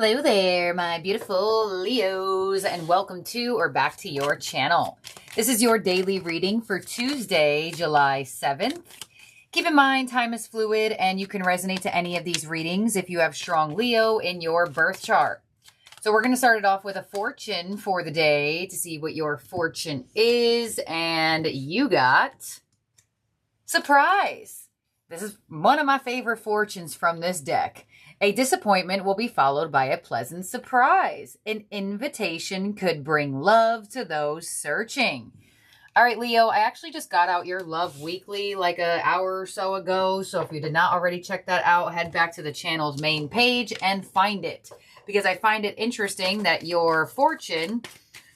Hello there, my beautiful Leos, and welcome to or back to your channel. This is your daily reading for Tuesday, July 7th. Keep in mind, time is fluid and you can resonate to any of these readings if you have strong Leo in your birth chart. So we're going to start it off with a fortune for the day to see what your fortune is. And you got surprise. This is one of my favorite fortunes from this deck. A disappointment will be followed by a pleasant surprise. An invitation could bring love to those searching. All right, Leo, I actually just got out your Love Weekly like an hour or so ago. So if you did not already check that out, head back to the channel's main page and find it. Because I find it interesting that your fortune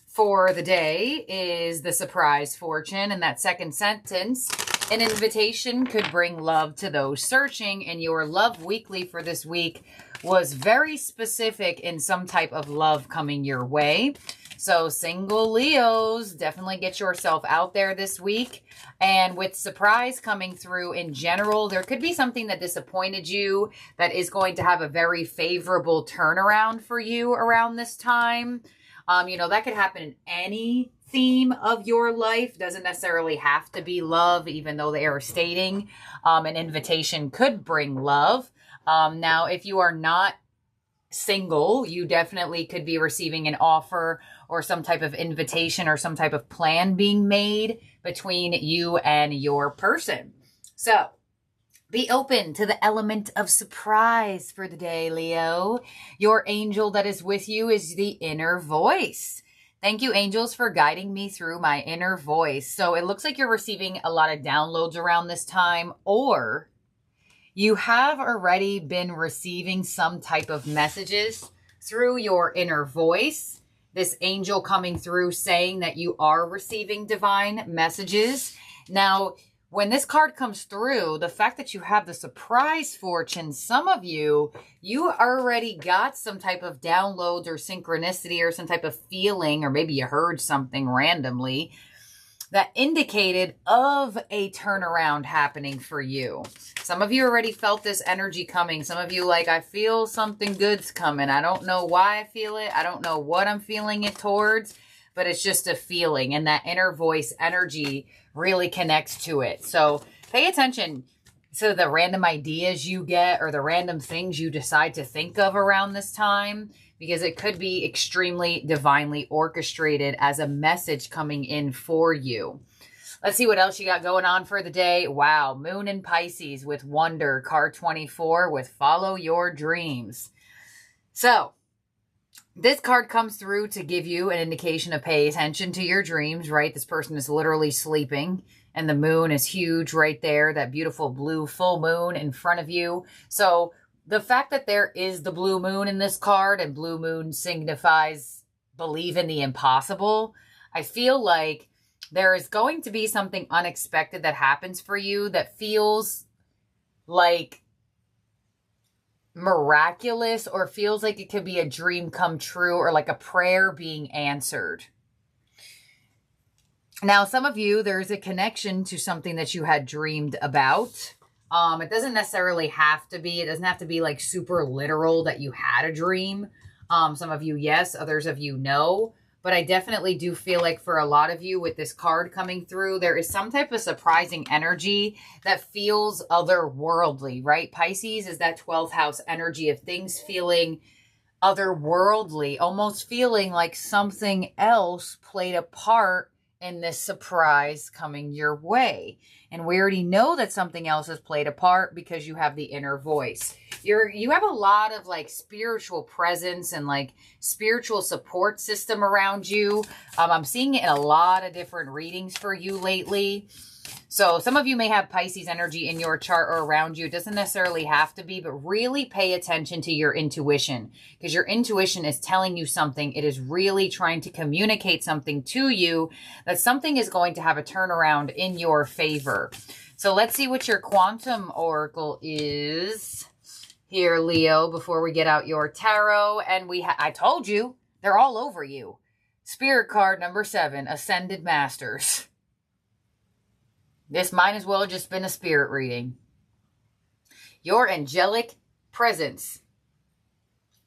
for the day is the surprise fortune. And that second sentence, an invitation could bring love to those searching. And your Love Weekly for this week was very specific in some type of love coming your way. So single Leos, definitely get yourself out there this week. And with surprise coming through in general, there could be something that disappointed you that is going to have a very favorable turnaround for you around this time. That could happen in any theme of your life. Doesn't necessarily have to be love, even though they are stating an invitation could bring love. Now, if you are not single, you definitely could be receiving an offer or some type of invitation or some type of plan being made between you and your person. So be open to the element of surprise for the day, Leo. Your angel that is with you is the inner voice. Thank you, angels, for guiding me through my inner voice. So it looks like you're receiving a lot of downloads around this time, or you have already been receiving some type of messages through your inner voice. This angel coming through saying that you are receiving divine messages. Now, when this card comes through, the fact that you have the surprise fortune, some of you already got some type of downloads or synchronicity or some type of feeling, or maybe you heard something randomly that indicated of a turnaround happening for you. Some of you already felt this energy coming. Some of you like, I feel something good's coming. I don't know why I feel it. I don't know what I'm feeling it towards, but it's just a feeling. And that inner voice energy really connects to it. So pay attention to the random ideas you get or the random things you decide to think of around this time, because it could be extremely divinely orchestrated as a message coming in for you. Let's see what else you got going on for the day. Wow, Moon in Pisces with Wonder, card 24 with Follow Your Dreams. So this card comes through to give you an indication of pay attention to your dreams, right? This person is literally sleeping and the moon is huge right there, that beautiful blue full moon in front of you. So the fact that there is the blue moon in this card, and blue moon signifies believe in the impossible, I feel like there is going to be something unexpected that happens for you that feels like miraculous, or feels like it could be a dream come true, or like a prayer being answered. Now, some of you, there's a connection to something that you had dreamed about. It doesn't necessarily have to be, it doesn't have to be like super literal that you had a dream. Some of you, yes, others of you, no. But I definitely do feel like for a lot of you with this card coming through, there is some type of surprising energy that feels otherworldly, right? Pisces is that 12th house energy of things feeling otherworldly, almost feeling like something else played a part in this surprise coming your way. And we already know that something else has played a part because you have the inner voice. You have a lot of like spiritual presence and like spiritual support system around you. I'm seeing it in a lot of different readings for you lately. So some of you may have Pisces energy in your chart or around you. It doesn't necessarily have to be, but really pay attention to your intuition, because your intuition is telling you something. It is really trying to communicate something to you, that something is going to have a turnaround in your favor. So let's see what your quantum oracle is here, Leo, before we get out your tarot. And I told you, they're all over you. Spirit card number 7, Ascended Masters. This might as well have just been a spirit reading. Your angelic presence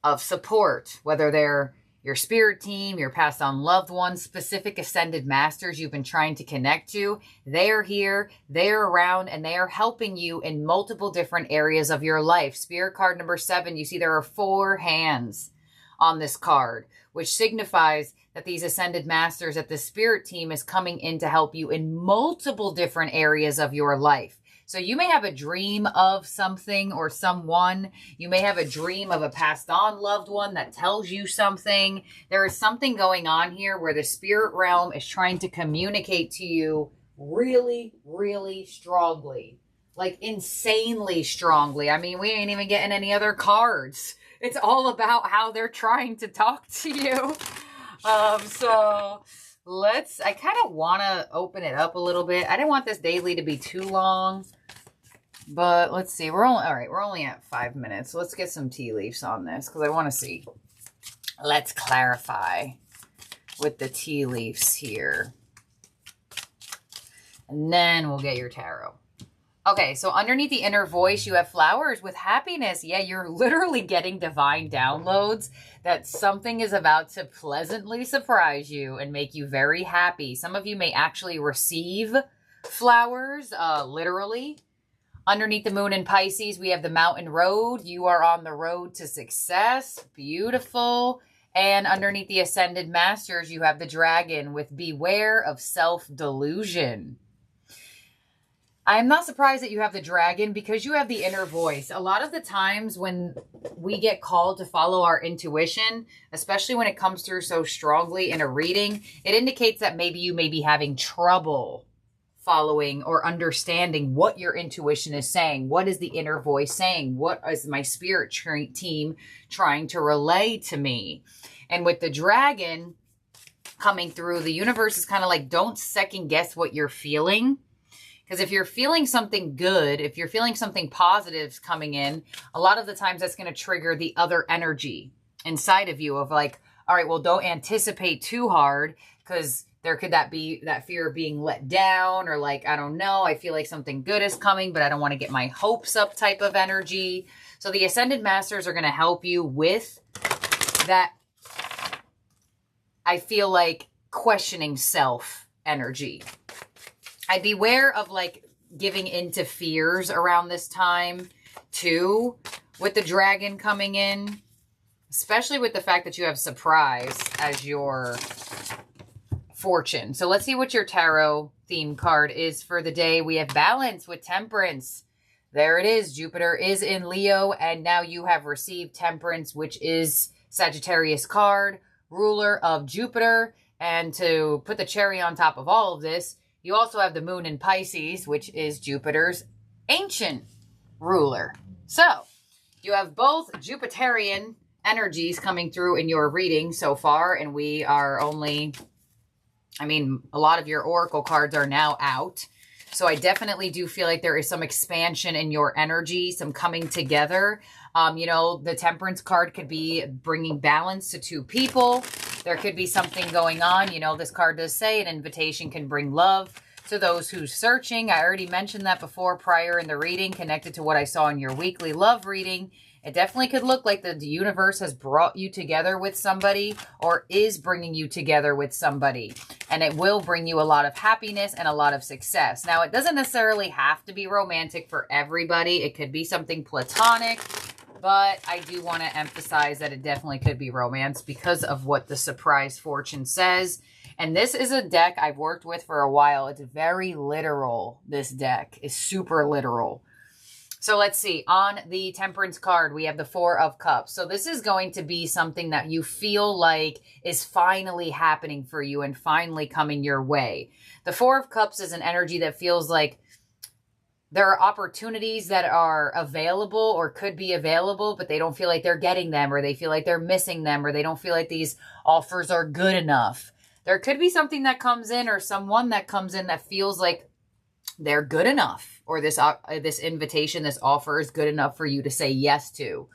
of support, whether they're your spirit team, your passed on loved ones, specific ascended masters you've been trying to connect to. They are here, they are around, and they are helping you in multiple different areas of your life. Spirit card number 7, you see there are 4 hands on this card, which signifies that these ascended masters, that the spirit team is coming in to help you in multiple different areas of your life. So you may have a dream of something or someone. You may have a dream of a passed on loved one that tells you something. There is something going on here where the spirit realm is trying to communicate to you really, really strongly. Like insanely strongly. I mean, we ain't even getting any other cards. It's all about how they're trying to talk to you. So I kind of want to open it up a little bit. I didn't want this daily to be too long, but let's see. We're only at 5 minutes. So let's get some tea leaves on this because I want to see. Let's clarify with the tea leaves here. And then we'll get your tarot. Okay, so underneath the inner voice, you have flowers with happiness. Yeah, you're literally getting divine downloads that something is about to pleasantly surprise you and make you very happy. Some of you may actually receive flowers, literally. Underneath the moon in Pisces, we have the mountain road. You are on the road to success. Beautiful. And underneath the ascended masters, you have the dragon with beware of self-delusion. I'm not surprised that you have the dragon because you have the inner voice. A lot of the times when we get called to follow our intuition, especially when it comes through so strongly in a reading, it indicates that maybe you may be having trouble following or understanding what your intuition is saying. What is the inner voice saying? What is my spirit team trying to relay to me? And with the dragon coming through, the universe is kind of like, don't second guess what you're feeling. Because if you're feeling something good, if you're feeling something positive coming in, a lot of the times that's going to trigger the other energy inside of you of like, all right, well, don't anticipate too hard because there could be that fear of being let down or like, I don't know, I feel like something good is coming, but I don't want to get my hopes up type of energy. So the Ascended Masters are going to help you with that, I feel like, questioning self energy. I'd beware of like giving into fears around this time too, with the dragon coming in, especially with the fact that you have surprise as your fortune. So let's see what your tarot theme card is for the day. We have balance with temperance. There it is. Jupiter is in Leo, and now you have received temperance, which is Sagittarius card, ruler of Jupiter. And to put the cherry on top of all of this, you also have the moon in Pisces, which is Jupiter's ancient ruler. So you have both Jupiterian energies coming through in your reading so far. And we are only, I mean, a lot of your oracle cards are now out. So I definitely do feel like there is some expansion in your energy, some coming together. You know, the temperance card could be bringing balance to two people. There could be something going on. You know, this card does say an invitation can bring love to those who's searching. I already mentioned that before prior in the reading, connected to what I saw in your weekly love reading. It definitely could look like the universe has brought you together with somebody or is bringing you together with somebody. And it will bring you a lot of happiness and a lot of success. Now, it doesn't necessarily have to be romantic for everybody. It could be something platonic. But I do want to emphasize that it definitely could be romance because of what the surprise fortune says. And this is a deck I've worked with for a while. It's very literal. This deck is super literal. So let's see. On the temperance card, we have the 4 of Cups. So this is going to be something that you feel like is finally happening for you and finally coming your way. The 4 of Cups is an energy that feels like there are opportunities that are available or could be available, but they don't feel like they're getting them, or they feel like they're missing them, or they don't feel like these offers are good enough. There could be something that comes in or someone that comes in that feels like they're good enough, or this invitation, this offer is good enough for you to say yes to.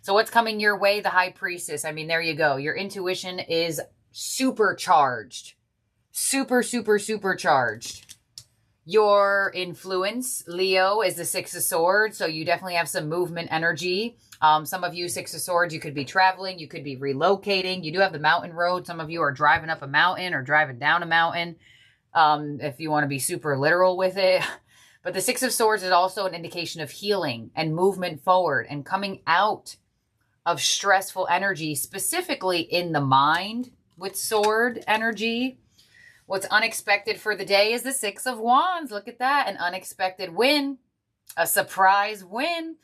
So what's coming your way? The High Priestess. I mean, there you go. Your intuition is supercharged. Super, super, supercharged. Your influence, Leo, is the Six of Swords. So you definitely have some movement energy. Some of you, Six of Swords, you could be traveling. You could be relocating. You do have the mountain road. Some of you are driving up a mountain or driving down a mountain. If you want to be super literal with it. But the Six of Swords is also an indication of healing and movement forward and coming out of stressful energy, specifically in the mind with sword energy. What's unexpected for the day is the Six of Wands. Look at that. An unexpected win. A surprise win.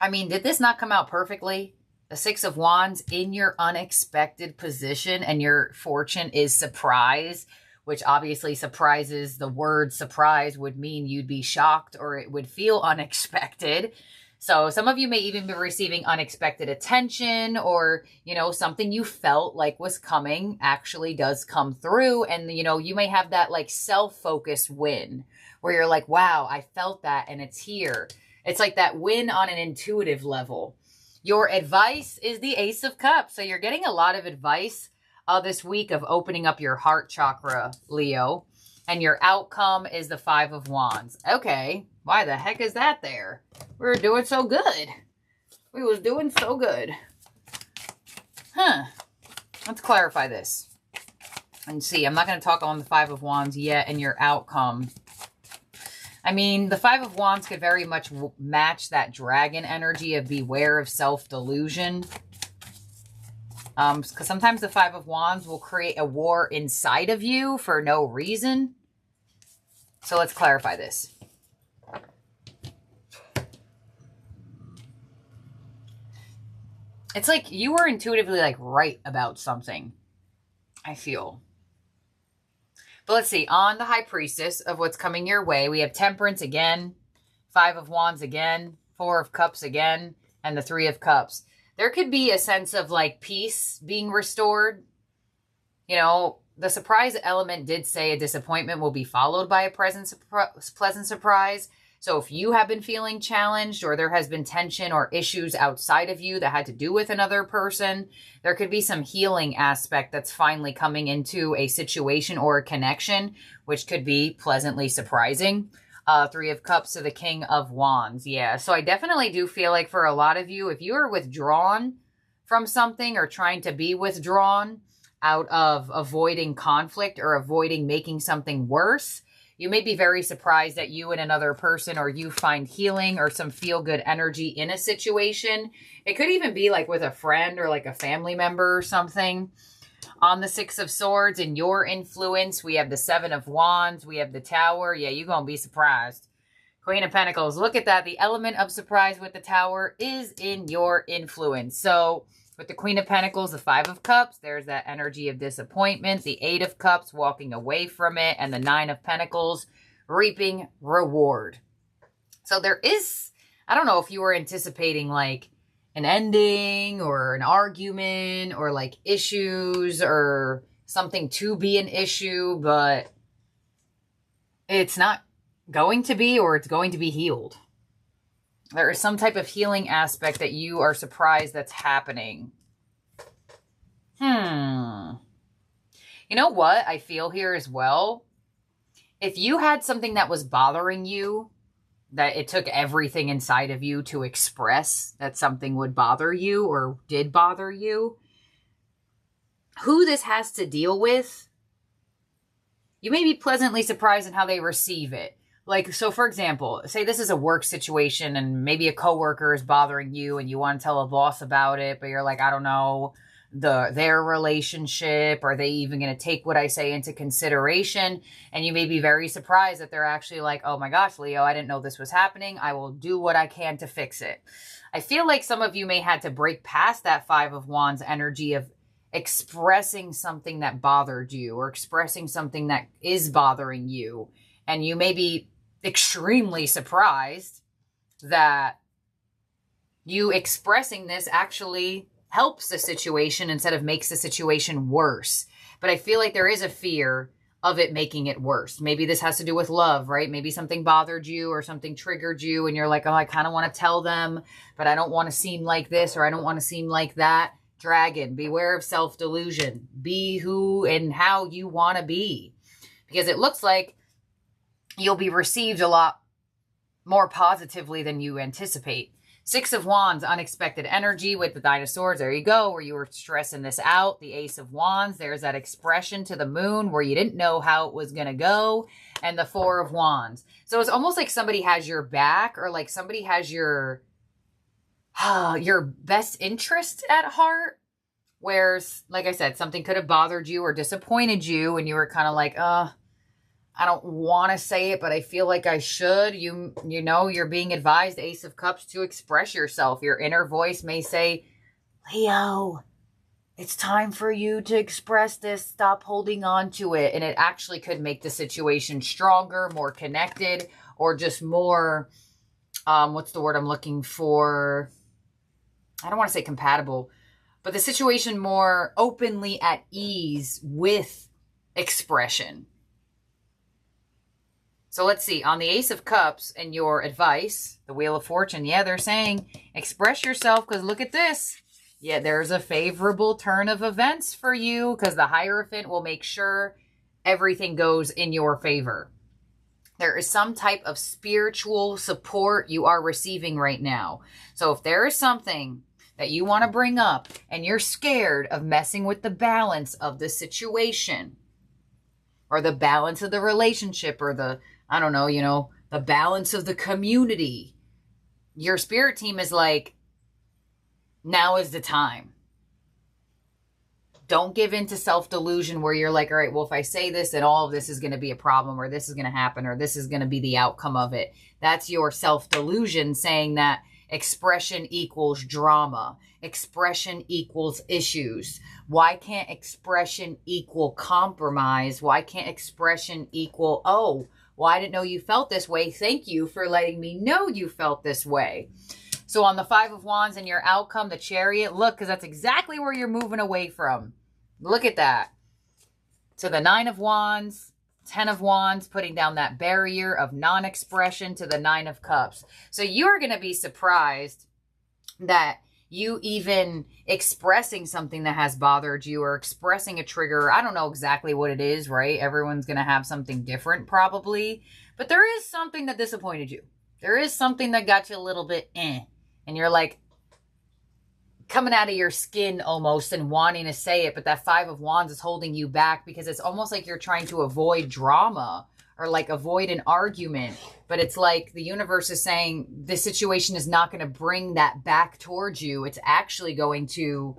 I mean, did this not come out perfectly? The Six of Wands in your unexpected position, and your fortune is surprise, which obviously surprises. The word surprise would mean you'd be shocked or it would feel unexpected. So some of you may even be receiving unexpected attention, or, you know, something you felt like was coming actually does come through. And, you know, you may have that like self-focused win where you're like, wow, I felt that and it's here. It's like that win on an intuitive level. Your advice is the Ace of Cups. So you're getting a lot of advice this week of opening up your heart chakra, Leo. And your outcome is the Five of Wands. Okay. Why the heck is that there? We were doing so good. We was doing so good. Huh. Let's clarify this. And see, I'm not going to talk on the Five of Wands yet and your outcome. I mean, the Five of Wands could very much match that dragon energy of beware of self-delusion. Because sometimes the Five of Wands will create a war inside of you for no reason. So let's clarify this. It's like you were intuitively like right about something, I feel. But let's see, on the High Priestess of what's coming your way, we have Temperance again, Five of Wands again, Four of Cups again, and the Three of Cups. There could be a sense of like peace being restored. You know, the surprise element did say a disappointment will be followed by a pleasant surprise. So if you have been feeling challenged, or there has been tension or issues outside of you that had to do with another person, there could be some healing aspect that's finally coming into a situation or a connection, which could be pleasantly surprising. Three of Cups to the King of Wands. Yeah, so I definitely do feel like for a lot of you, if you are withdrawn from something or trying to be withdrawn out of avoiding conflict or avoiding making something worse, you may be very surprised that you and another person, or you find healing or some feel-good energy in a situation. It could even be like with a friend or like a family member or something. On the Six of Swords, in your influence, we have the Seven of Wands. We have the Tower. Yeah, you're going to be surprised. Queen of Pentacles. Look at that. The element of surprise with the Tower is in your influence. So with the Queen of Pentacles, the Five of Cups, there's that energy of disappointment. The Eight of Cups, walking away from it. And the Nine of Pentacles, reaping reward. So there is, I don't know if you were anticipating like an ending or an argument or like issues or something to be an issue, but it's not going to be, or it's going to be healed. There is some type of healing aspect that you are surprised that's happening. You know what I feel here as well? If you had something that was bothering you, that it took everything inside of you to express that something would bother you or did bother you, who this has to deal with, you may be pleasantly surprised in how they receive it. Like, so for example, say this is a work situation and maybe a coworker is bothering you and you want to tell a boss about it, but you're like, I don't know, their relationship, are they even going to take what I say into consideration? And you may be very surprised that they're actually like, oh my gosh, Leo, I didn't know this was happening. I will do what I can to fix it. I feel like some of you may had to break past that Five of Wands energy of expressing something that bothered you or expressing something that is bothering you. And you may be extremely surprised that you expressing this actually helps the situation instead of makes the situation worse. But I feel like there is a fear of it making it worse. Maybe this has to do with love, right? Maybe something bothered you or something triggered you and you're like, oh, I kind of want to tell them, but I don't want to seem like this or I don't want to seem like that. Dragon, beware of self-delusion. Be who and how you want to be. Because it looks like you'll be received a lot more positively than you anticipate. Six of Wands, unexpected energy with the dinosaurs. There you go, where you were stressing this out. The Ace of Wands, there's that expression to the moon where you didn't know how it was going to go. And the Four of Wands. So it's almost like somebody has your back, or like somebody has your best interest at heart. Whereas, like I said, something could have bothered you or disappointed you, and you were kind of like, I don't want to say it, but I feel like I should. You know, you're being advised, Ace of Cups, to express yourself. Your inner voice may say, Leo, it's time for you to express this. Stop holding on to it. And it actually could make the situation stronger, more connected, or just more, what's the word I'm looking for? I don't want to say compatible, but the situation more openly at ease with expression. So let's see, on the Ace of Cups and your advice, the Wheel of Fortune, yeah, they're saying express yourself, because look at this. Yeah, there's a favorable turn of events for you, because the Hierophant will make sure everything goes in your favor. There is some type of spiritual support you are receiving right now. So if there is something that you want to bring up and you're scared of messing with the balance of the situation, or the balance of the relationship, or the, I don't know, you know, the balance of the community, your spirit team is like, now is the time. Don't give in to self-delusion where you're like, all right, well, if I say this, then all of this is going to be a problem, or this is going to happen, or this is going to be the outcome of it. That's your self-delusion saying that expression equals drama. Expression equals issues. Why can't expression equal compromise? Why can't expression equal, oh, well, I didn't know you felt this way. Thank you for letting me know you felt this way. So on the Five of Wands and your outcome, the Chariot, look, because that's exactly where you're moving away from. Look at that. So the Nine of Wands, 10 of Wands, putting down that barrier of non-expression to the Nine of Cups. So you're going to be surprised that you even expressing something that has bothered you, or expressing a trigger. I don't know exactly what it is, right? Everyone's going to have something different probably. But there is something that disappointed you. There is something that got you a little bit and you're like coming out of your skin almost and wanting to say it. But that Five of Wands is holding you back, because it's almost like you're trying to avoid drama, or like avoid an argument. But it's like the universe is saying this situation is not going to bring that back towards you. It's actually going to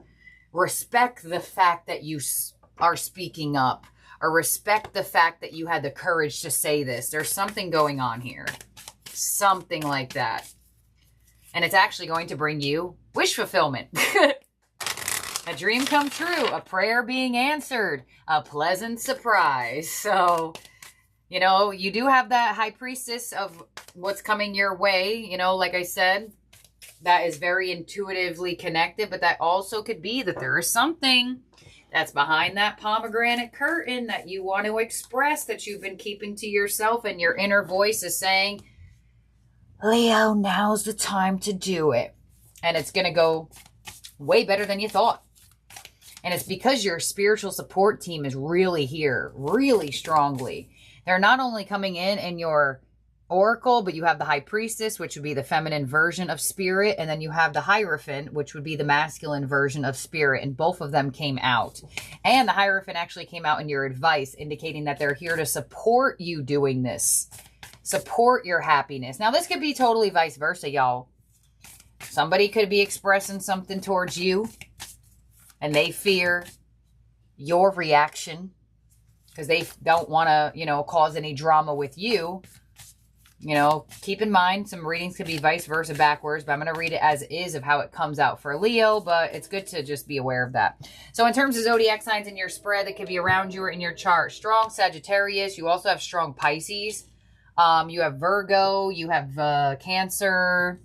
respect the fact that you are speaking up, or respect the fact that you had the courage to say this. There's something going on here. Something like that. And it's actually going to bring you wish fulfillment. A dream come true. A prayer being answered. A pleasant surprise. So, you know, you do have that High Priestess of what's coming your way. You know, like I said, that is very intuitively connected. But that also could be that there is something that's behind that pomegranate curtain that you want to express, that you've been keeping to yourself. And your inner voice is saying, Leo, now's the time to do it. And it's going to go way better than you thought. And it's because your spiritual support team is really here, really strongly. They're not only coming in your oracle, but you have the High Priestess, which would be the feminine version of spirit. And then you have the Hierophant, which would be the masculine version of spirit. And both of them came out. And the Hierophant actually came out in your advice, indicating that they're here to support you doing this. Support your happiness. Now, this could be totally vice versa, y'all. Somebody could be expressing something towards you, and they fear your reaction because they don't want to, you know, cause any drama with you. You know, keep in mind, some readings could be vice versa backwards, but I'm going to read it as is of how it comes out for Leo, but it's good to just be aware of that. So in terms of zodiac signs in your spread that could be around you or in your chart, strong Sagittarius. You also have strong Pisces. You have Virgo, you have Cancer,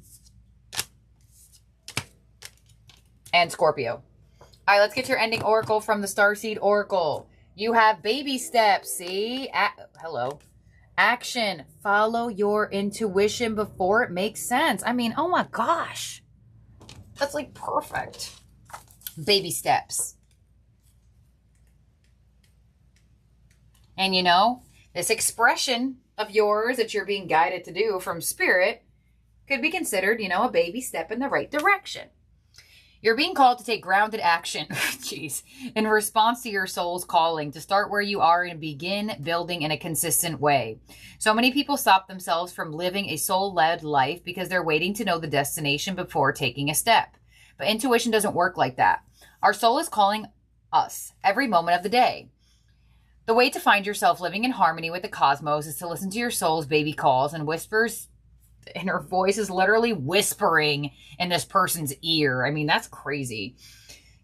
and Scorpio. All right, let's get your ending oracle from the Starseed Oracle. You have baby steps, see? Hello. Action. Follow your intuition before it makes sense. I mean, oh my gosh. That's like perfect. Baby steps. And you know, this expression of yours that you're being guided to do from spirit could be considered, a baby step in the right direction. You're being called to take grounded action, jeez, in response to your soul's calling to start where you are and begin building in a consistent way. So many people stop themselves from living a soul-led life because they're waiting to know the destination before taking a step. But intuition doesn't work like that. Our soul is calling us every moment of the day. The way to find yourself living in harmony with the cosmos is to listen to your soul's baby calls and whispers. And her voice is literally whispering in this person's ear. I mean, that's crazy.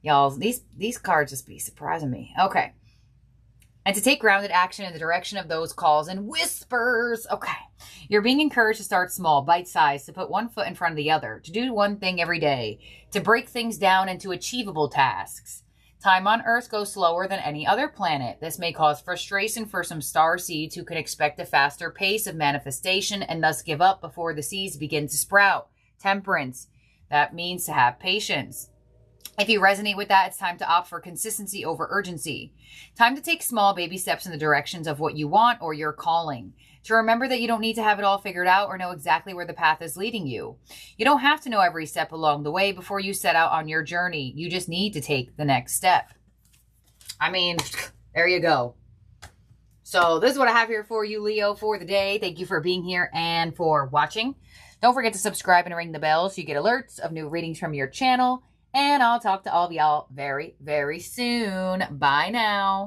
Y'all, these cards just be surprising me. Okay. And to take grounded action in the direction of those calls and whispers. Okay. You're being encouraged to start small, bite-sized, to put one foot in front of the other, to do one thing every day, to break things down into achievable tasks. Time on Earth goes slower than any other planet. This may cause frustration for some star seeds who can expect a faster pace of manifestation and thus give up before the seeds begin to sprout. Temperance. That means to have patience. If you resonate with that, it's time to opt for consistency over urgency. Time to take small baby steps in the directions of what you want or your calling. To remember that you don't need to have it all figured out or know exactly where the path is leading you. You don't have to know every step along the way before you set out on your journey. You just need to take the next step. I mean, there you go. So this is what I have here for you, Leo, for the day. Thank you for being here and for watching. Don't forget to subscribe and ring the bell so you get alerts of new readings from your channel. And I'll talk to all of y'all very, very soon. Bye now.